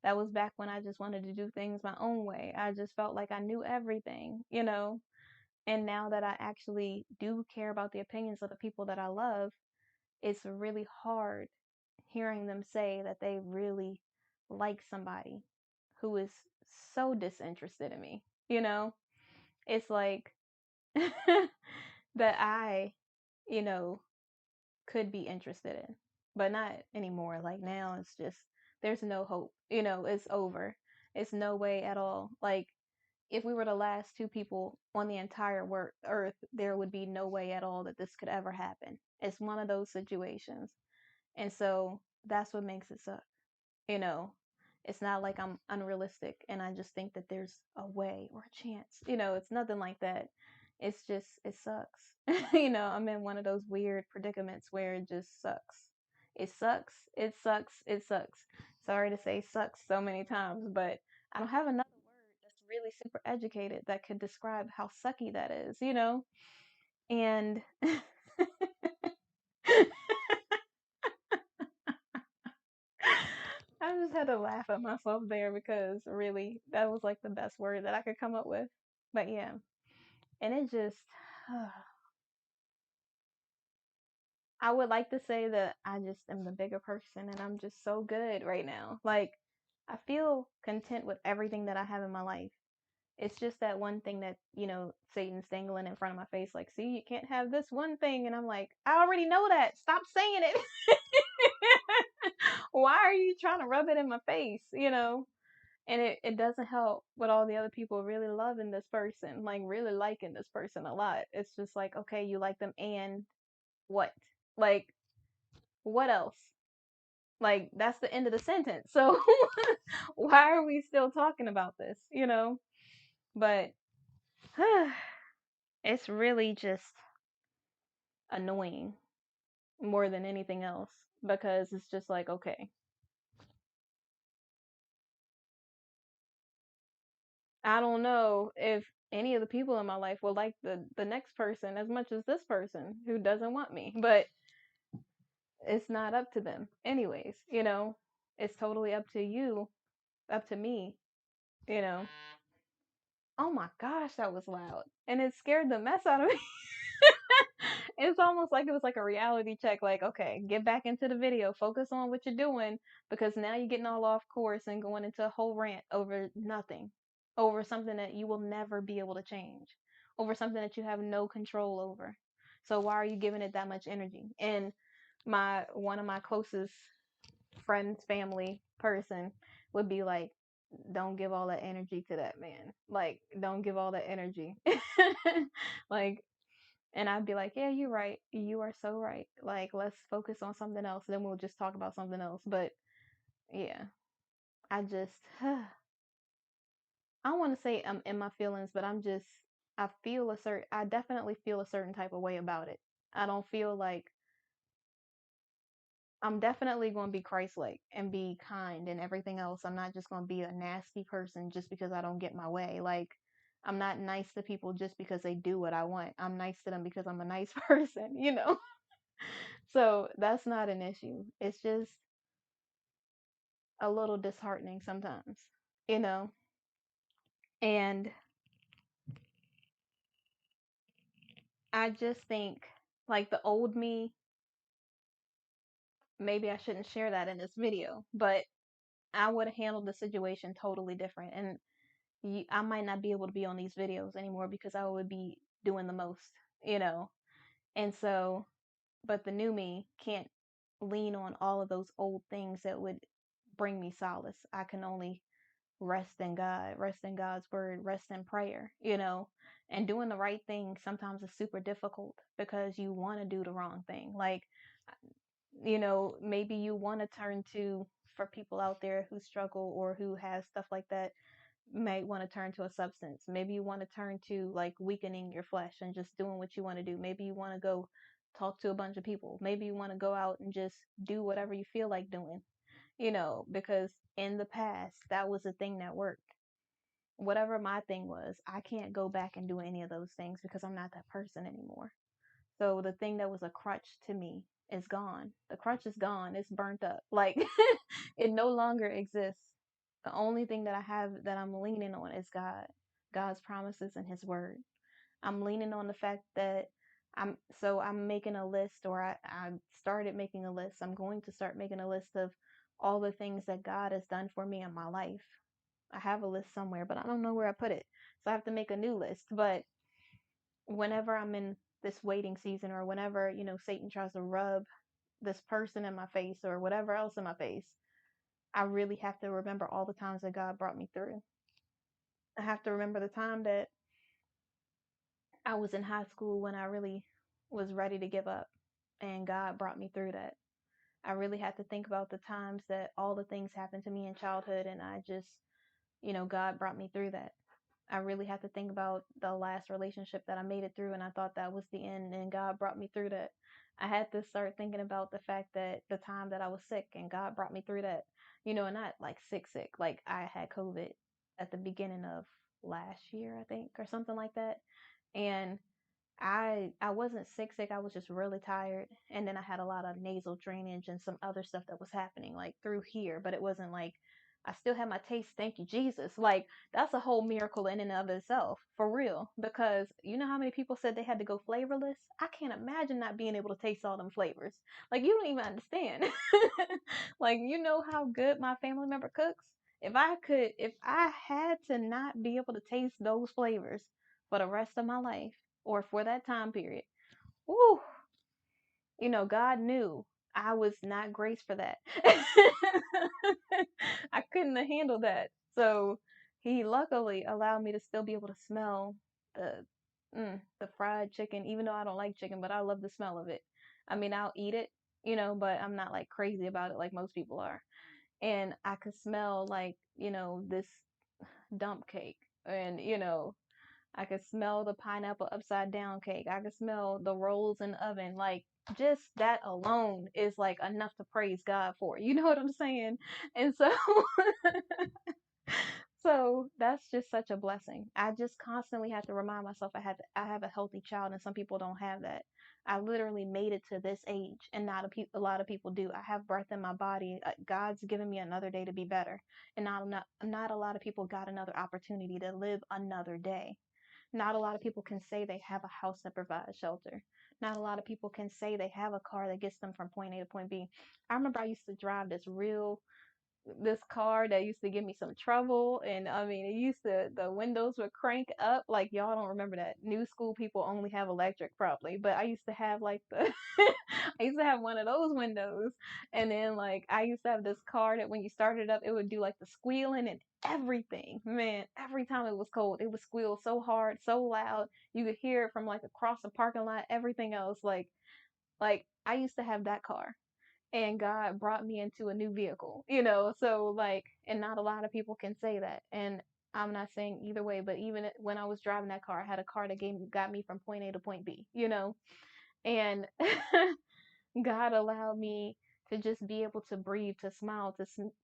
That was back when I just wanted to do things my own way. I just felt like I knew everything. And now that I actually do care about the opinions of the people that I love, it's really hard hearing them say that they really like somebody who is so disinterested in me. You know, it's like that I, you know, could be interested in, but not anymore. Like now it's just, there's no hope. It's over. It's no way at all. Like if we were the last two people on the entire earth, there would be no way at all that this could ever happen. It's one of those situations. And so that's what makes it suck. You know, it's not like I'm unrealistic and I just think that there's a way or a chance. It's nothing like that. It's just, it sucks. I'm in one of those weird predicaments where it just sucks. It sucks. It sucks. It sucks. Sorry to say sucks so many times, but I don't have another word that's really super educated that could describe how sucky that is. And I just had to laugh at myself there because really that was like the best word that I could come up with. But yeah, and it just I would like to say that I just am the bigger person and I'm just so good right now. Like I feel content with everything that I have in my life. It's just that one thing that, Satan's dangling in front of my face, like, see, you can't have this one thing. And I'm like, I already know that. Stop saying it. Why are you trying to rub it in my face, And it doesn't help with all the other people really loving this person, like really liking this person a lot. It's just like, okay, you like them and what? Like, what else? Like, that's the end of the sentence. So why are we still talking about this? But it's really just annoying more than anything else because it's just like, okay, I don't know if any of the people in my life will like the next person as much as this person who doesn't want me, but it's not up to them anyways. It's totally up to you, up to me. Oh my gosh, that was loud. And it scared the mess out of me. It's almost like it was like a reality check. Like, okay, get back into the video, focus on what you're doing, because now you're getting all off course and going into a whole rant over nothing, over something that you will never be able to change, over something that you have no control over. So why are you giving it that much energy? And my one of my closest friends, family person would be like, don't give all that energy to that man. Like, don't give all that energy. Like, and I'd be like, yeah, you're right. You are so right. Like, let's focus on something else. Then we'll just talk about something else. But yeah, I just, I don't want to say I'm in my feelings, but I definitely feel a certain type of way about it. I don't feel like I'm definitely going to be Christ-like and be kind and everything else. I'm not just going to be a nasty person just because I don't get my way. Like, I'm not nice to people just because they do what I want. I'm nice to them because I'm a nice person. So that's not an issue. It's just a little disheartening sometimes, you know? And I just think, like, the old me, maybe I shouldn't share that in this video, but I would have handled the situation totally different. And I might not be able to be on these videos anymore because I would be doing the most, you know? And so, but the new me can't lean on all of those old things that would bring me solace. I can only rest in God, rest in God's word, rest in prayer. And doing the right thing sometimes is super difficult because you want to do the wrong thing. Like, maybe you want to turn to, for people out there who struggle or who has stuff like that, might want to turn to a substance. Maybe you want to turn to like weakening your flesh and just doing what you want to do. Maybe you want to go talk to a bunch of people. Maybe you want to go out and just do whatever you feel like doing, because in the past, that was a thing that worked. Whatever my thing was, I can't go back and do any of those things because I'm not that person anymore. So the thing that was a crutch to me is gone. The crutch is gone. It's burnt up. Like, it no longer exists. The only thing that I have that I'm leaning on is God, God's promises and His word. I'm leaning on the fact that I'm making a list, or I started making a list. I'm going to start making a list of all the things that God has done for me in my life. I have a list somewhere, but I don't know where I put it. So I have to make a new list. But whenever I'm in this waiting season, or whenever, Satan tries to rub this person in my face or whatever else in my face, I really have to remember all the times that God brought me through. I have to remember the time that I was in high school when I really was ready to give up, and God brought me through that. I really had to think about the times that all the things happened to me in childhood, and I just, God brought me through that. I really had to think about the last relationship that I made it through, and I thought that was the end, and God brought me through that. I had to start thinking about the fact that the time that I was sick, and God brought me through that. And not like sick, sick. Like, I had COVID at the beginning of last year, I think, or something like that. And I wasn't sick, I was just really tired. And then I had a lot of nasal drainage and some other stuff that was happening like through here, but it wasn't like I still had my taste. Thank you, Jesus. Like that's a whole miracle in and of itself, for real. Because you know how many people said they had to go flavorless? I can't imagine not being able to taste all them flavors. Like you don't even understand. Like you know how good my family member cooks? If I had to not be able to taste those flavors for the rest of my life or for that time period, whoo, God knew I was not graced for that. I couldn't have handled that. So he luckily allowed me to still be able to smell the the fried chicken, even though I don't like chicken, but I love the smell of it. I mean, I'll eat it, but I'm not like crazy about it like most people are. And I could smell like, this dump cake and, I could smell the pineapple upside down cake. I could smell the rolls in the oven. Like just that alone is like enough to praise God for. You know what I'm saying? And so so that's just such a blessing. I just constantly have to remind myself I have a healthy child and some people don't have that. I literally made it to this age and not a lot of people do. I have breath in my body. God's given me another day to be better. And not a lot of people got another opportunity to live another day. Not a lot of people can say they have a house that provides shelter. Not a lot of people can say they have a car that gets them from point A to point B. I remember I used to drive this car that used to give me some trouble, and I mean it used to the windows would crank up. Like y'all don't remember that. New school people only have electric probably, but I used to have like the I used to have one of those windows, and then like I used to have this car that when you started it up it would do like the squealing and everything. Man, every time it was cold it would squeal so hard, so loud, you could hear it from like across the parking lot. Everything else, like I used to have that car, and God brought me into a new vehicle, so like, and not a lot of people can say that. And I'm not saying either way, but even when I was driving that car, I had a car that got me from point A to point B. And God allowed me to just be able to breathe, to smile,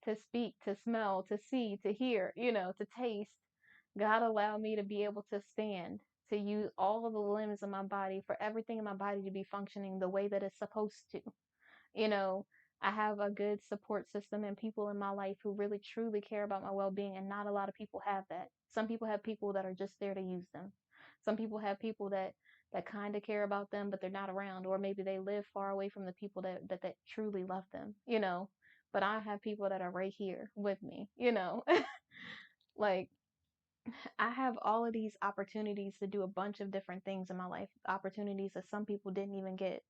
to speak, to smell, to see, to hear, to taste. God allowed me to be able to stand, to use all of the limbs of my body, for everything in my body to be functioning the way that it's supposed to. you know, I have a good support system and people in my life who really truly care about my well-being, and not a lot of people have that. Some people have people that are just there to use them. Some people have people that kind of care about them, but they're not around, or maybe they live far away from the people that truly love them. But I have people that are right here with me. Like I have all of these opportunities to do a bunch of different things in my life, opportunities that some people didn't even get.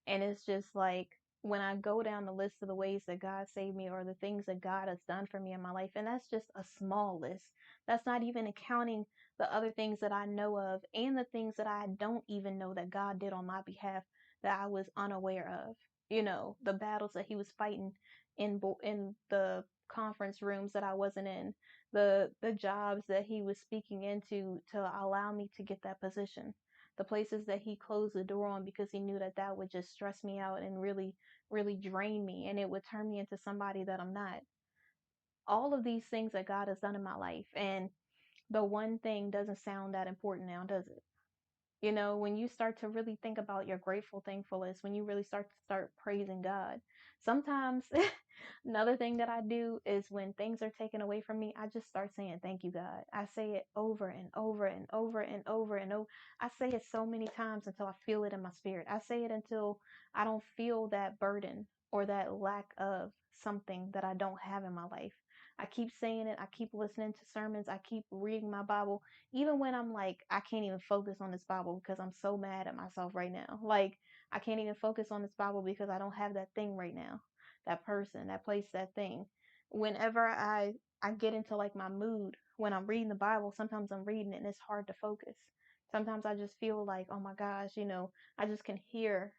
And it's just like when I go down the list of the ways that God saved me or the things that God has done for me in my life, and that's just a small list. That's not even accounting the other things that I know of and the things that I don't even know that God did on my behalf that I was unaware of. The battles that he was fighting in the conference rooms that I wasn't in, the jobs that he was speaking into to allow me to get that position, the places that he closed the door on because he knew that that would just stress me out and really, really drain me, and it would turn me into somebody that I'm not. All of these things that God has done in my life, and the one thing doesn't sound that important now, does it? When you start to really think about your grateful thankfulness, when you really start praising God, sometimes another thing that I do is when things are taken away from me, I just start saying thank you, God. I say it over and over and over and over and over. I say it so many times until I feel it in my spirit. I say it until I don't feel that burden or that lack of something that I don't have in my life. I keep saying it. I keep listening to sermons. I keep reading my Bible even when I'm like, I can't even focus on this Bible because I'm so mad at myself right now. Like, I can't even focus on this Bible because I don't have that thing right now, that person, that place, that thing. Whenever I get into like my mood when I'm reading the Bible, sometimes I'm reading it and it's hard to focus. Sometimes I just feel like, oh my gosh, I just can hear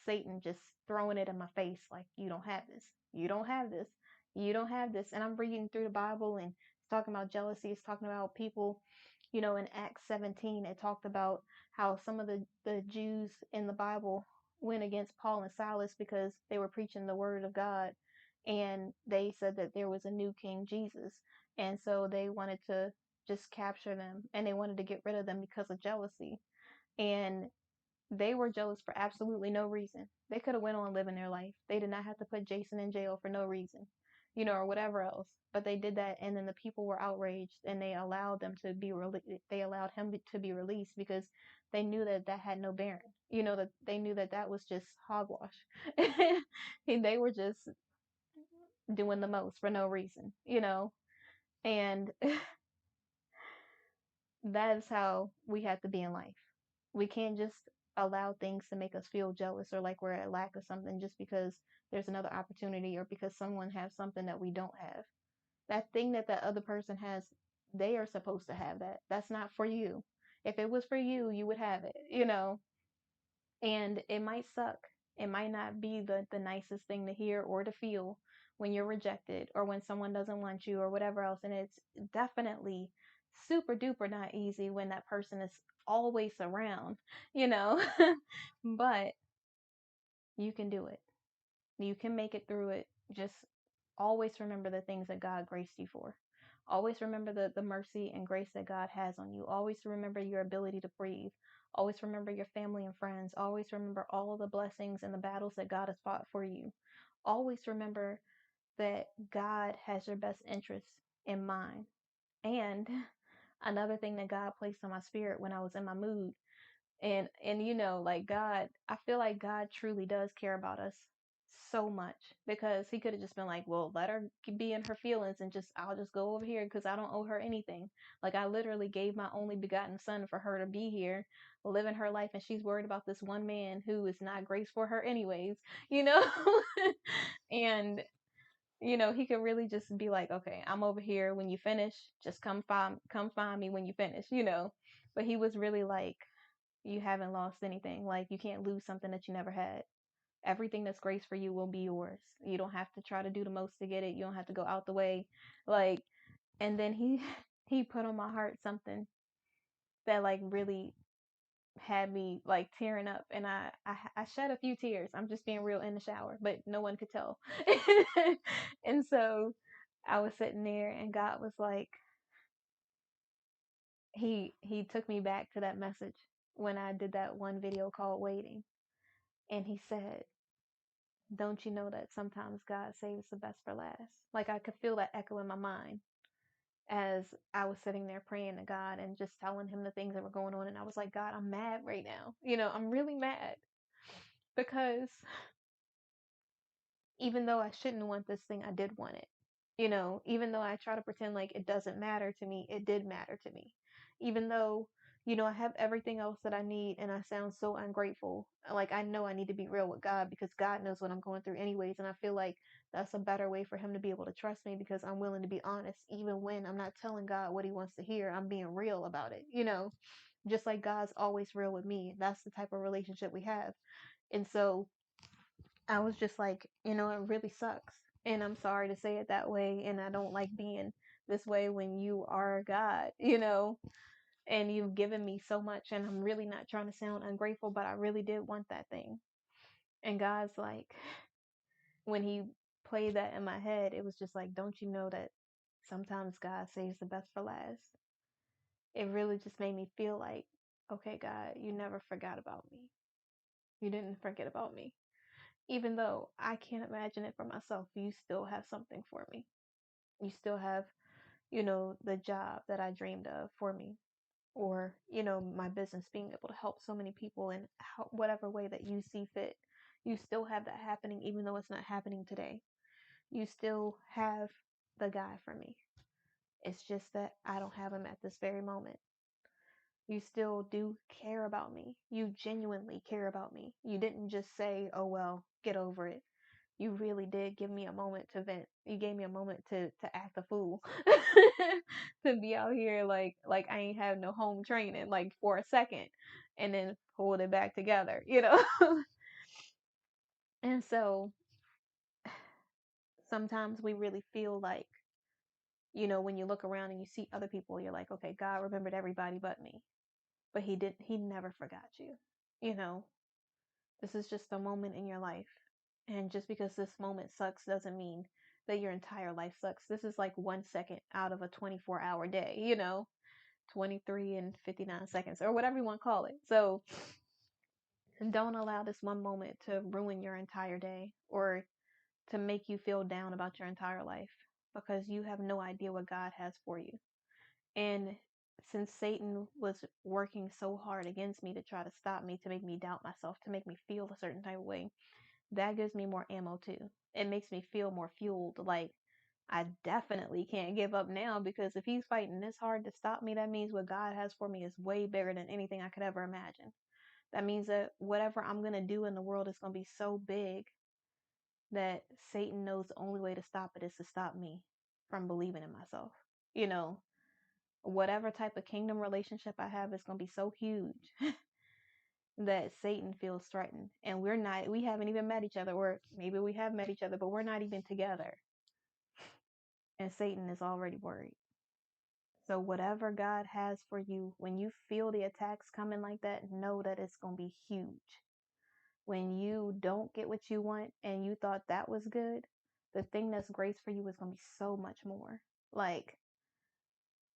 Satan just throwing it in my face like, you don't have this, you don't have this, you don't have this. And I'm reading through the Bible and it's talking about jealousy, it's talking about people. In Acts 17, it talked about how some of the Jews in the Bible went against Paul and Silas because they were preaching the word of God. And they said that there was a new King Jesus. And so they wanted to just capture them and they wanted to get rid of them because of jealousy. And They were jealous for absolutely no reason. They could have went on living their life. They did not have to put Jason in jail for no reason, or whatever else. But they did that, and then the people were outraged, and they allowed them to be they allowed him to be released because they knew that that had no bearing. That they knew that that was just hogwash. And they were just doing the most for no reason. And that is how we have to be in life. We can't just allow things to make us feel jealous or like we're at lack of something just because there's another opportunity or because someone has something that we don't have. That thing that that other person has, they are supposed to have that. That's not for you. If it was for you, you would have it. And it might suck. It might not be the nicest thing to hear or to feel when you're rejected or when someone doesn't want you or whatever else. And it's definitely super duper not easy when that person is always around. But you can do it. You can make it through it. Just always remember the things that God graced you for. Always remember the mercy and grace that God has on you. Always remember your ability to breathe. Always remember your family and friends. Always remember all of the blessings and the battles that God has fought for you. Always remember that God has your best interests in mind. And another thing that God placed on my spirit when I was in my mood, and like God, I feel like God truly does care about us so much, because he could have just been like, well, let her be in her feelings and just I'll just go over here because I don't owe her anything. Like, I literally gave my only begotten son for her to be here living her life, and she's worried about this one man who is not grace for her anyways you know and he could really just be like, okay, I'm over here. When you finish, just come find me when you finish. But he was really like, you haven't lost anything. Like, you can't lose something that you never had. Everything that's grace for you will be yours. You don't have to try to do the most to get it. You don't have to go out the way. Like, and then he he put on my heart something that like really had me like tearing up, and I shed a few tears. I'm just being real in the shower, but no one could tell. And so I was sitting there, and God was like, he took me back to that message when I did that one video called Waiting. And he said, don't you know that sometimes God saves the best for last? Like, I could feel that echo in my mind as I was sitting there praying to God and just telling him the things that were going on. And I was like, God, I'm mad right now. I'm really mad because even though I shouldn't want this thing, I did want it. Even though I try to pretend like it doesn't matter to me, it did matter to me. Even though, I have everything else that I need and I sound so ungrateful. Like, I know I need to be real with God because God knows what I'm going through anyways. And I feel like that's a better way for him to be able to trust me, because I'm willing to be honest. Even when I'm not telling God what he wants to hear, I'm being real about it. Just like God's always real with me. That's the type of relationship we have. And so I was just like, it really sucks. And I'm sorry to say it that way. And I don't like being this way when you are God, and you've given me so much. And I'm really not trying to sound ungrateful, but I really did want that thing. And God's like, when he played that in my head, it was just like, don't you know that sometimes God saves the best for last? It really just made me feel like, okay, God, you never forgot about me. You didn't forget about me. Even though I can't imagine it for myself, you still have something for me. You still have, the job that I dreamed of for me, or, my business being able to help so many people in whatever way that you see fit. You still have that happening, even though it's not happening today. You still have the guy for me. It's just that I don't have him at this very moment. You still do care about me. You genuinely care about me. You didn't just say, oh, well, get over it. You really did give me a moment to vent. You gave me a moment to act a fool. To be out here like I ain't have no home training, like, for a second, and then pulled it back together. And so sometimes we really feel like, when you look around and you see other people, you're like, okay, God remembered everybody but me. But he never forgot you. You know, this is just a moment in your life. And just because this moment sucks doesn't mean that your entire life sucks. This is like 1 second out of a 24-hour day, 23 and 59 seconds, or whatever you want to call it. So Don't allow this one moment to ruin your entire day or to make you feel down about your entire life, because you have no idea what God has for you. And since Satan was working so hard against me to try to stop me, to make me doubt myself, to make me feel a certain type of way, that gives me more ammo too. It makes me feel more fueled. Like, I definitely can't give up now, because if he's fighting this hard to stop me, that means what God has for me is way bigger than anything I could ever imagine. That means that whatever I'm going to do in the world is going to be so big that Satan knows the only way to stop it is to stop me from believing in myself. You know, whatever type of kingdom relationship I have is going to be so huge that Satan feels threatened. And we haven't even met each other, or maybe we have met each other, but we're not even together. And Satan is already worried. So, whatever God has for you, when you feel the attacks coming like that, know that it's going to be huge. When you don't get what you want and you thought that was good, the thing that's grace for you is going to be so much more. Like,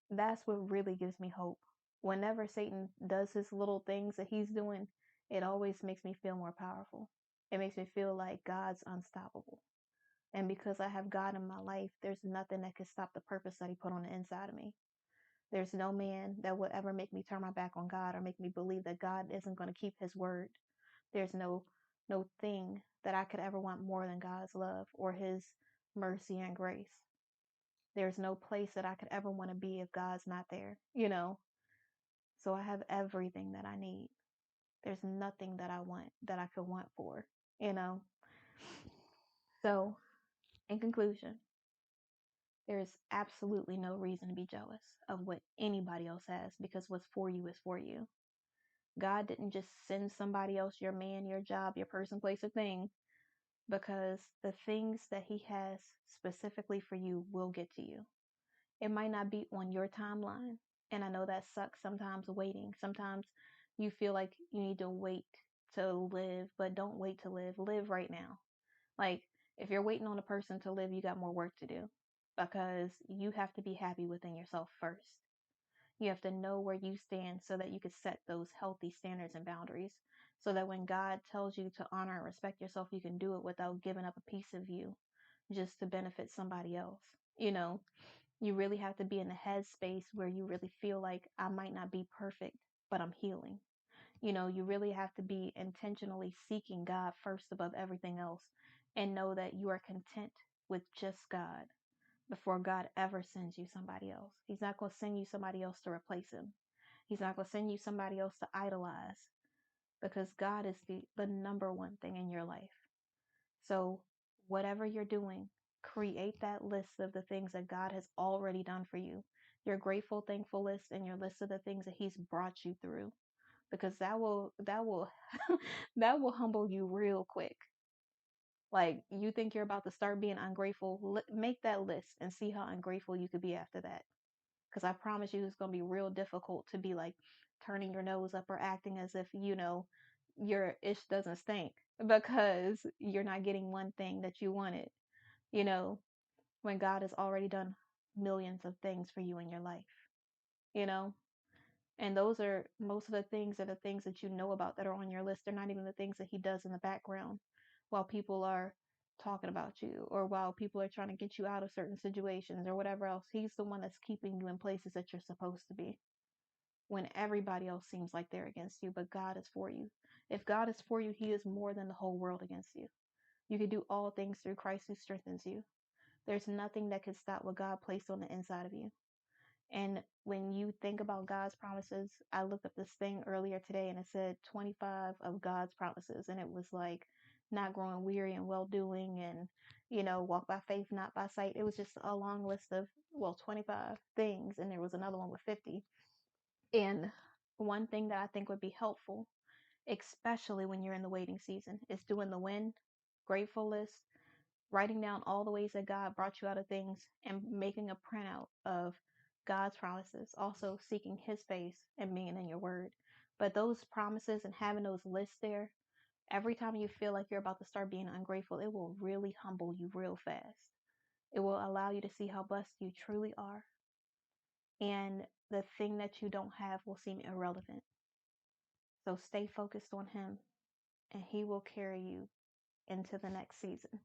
that's what really gives me hope. Whenever Satan does his little things that he's doing, it always makes me feel more powerful. It makes me feel like God's unstoppable. And because I have God in my life, there's nothing that can stop the purpose that he put on the inside of me. There's no man that would ever make me turn my back on God or make me believe that God isn't going to keep his word. There's no thing that I could ever want more than God's love or his mercy and grace. There's no place that I could ever want to be if God's not there, you know? So I have everything that I need. There's nothing that I want that I could want for, you know? So, in conclusion, there's absolutely no reason to be jealous of what anybody else has, because what's for you is for you. God didn't just send somebody else your man, your job, your person, place, or thing, because the things that he has specifically for you will get to you. It might not be on your timeline. And I know that sucks sometimes, waiting. Sometimes you feel like you need to wait to live, but don't wait to live. Live right now. Like, if you're waiting on a person to live, you got more work to do, because you have to be happy within yourself first. You have to know where you stand so that you can set those healthy standards and boundaries, so that when God tells you to honor and respect yourself, you can do it without giving up a piece of you just to benefit somebody else. You know, you really have to be in the headspace where you really feel like, I might not be perfect, but I'm healing. You know, you really have to be intentionally seeking God first above everything else, and know that you are content with just God before God ever sends you somebody else. He's not going to send you somebody else to replace him. He's not going to send you somebody else to idolize, because God is the number one thing in your life. So, whatever you're doing, create that list of the things that God has already done for you. Your grateful, thankful list, and your list of the things that he's brought you through, because that will that will humble you real quick. Like, you think you're about to start being ungrateful, make that list and see how ungrateful you could be after that. Because I promise you, it's going to be real difficult to be like turning your nose up or acting as if, your ish doesn't stink, because you're not getting one thing that you wanted, you know, when God has already done millions of things for you in your life, you know? And those are most of the things are the things that you know about that are on your list. They're not even the things that he does in the background while people are talking about you, or while people are trying to get you out of certain situations or whatever else. He's the one that's keeping you in places that you're supposed to be when everybody else seems like they're against you, but God is for you. If God is for you, he is more than the whole world against you. You can do all things through Christ who strengthens you. There's nothing that can stop what God placed on the inside of you. And when you think about God's promises, I looked up this thing earlier today and it said 25 of God's promises. And it was like not growing weary and well doing, and, walk by faith, not by sight. It was just a long list of, 25 things. And there was another one with 50. And one thing that I think would be helpful, especially when you're in the waiting season, is doing the win, grateful list, writing down all the ways that God brought you out of things, and making a printout of God's promises, also seeking his face and being in your word. But those promises and having those lists there, every time you feel like you're about to start being ungrateful, it will really humble you real fast. It will allow you to see how blessed you truly are. And the thing that you don't have will seem irrelevant. So stay focused on him. and He will carry you into the next season.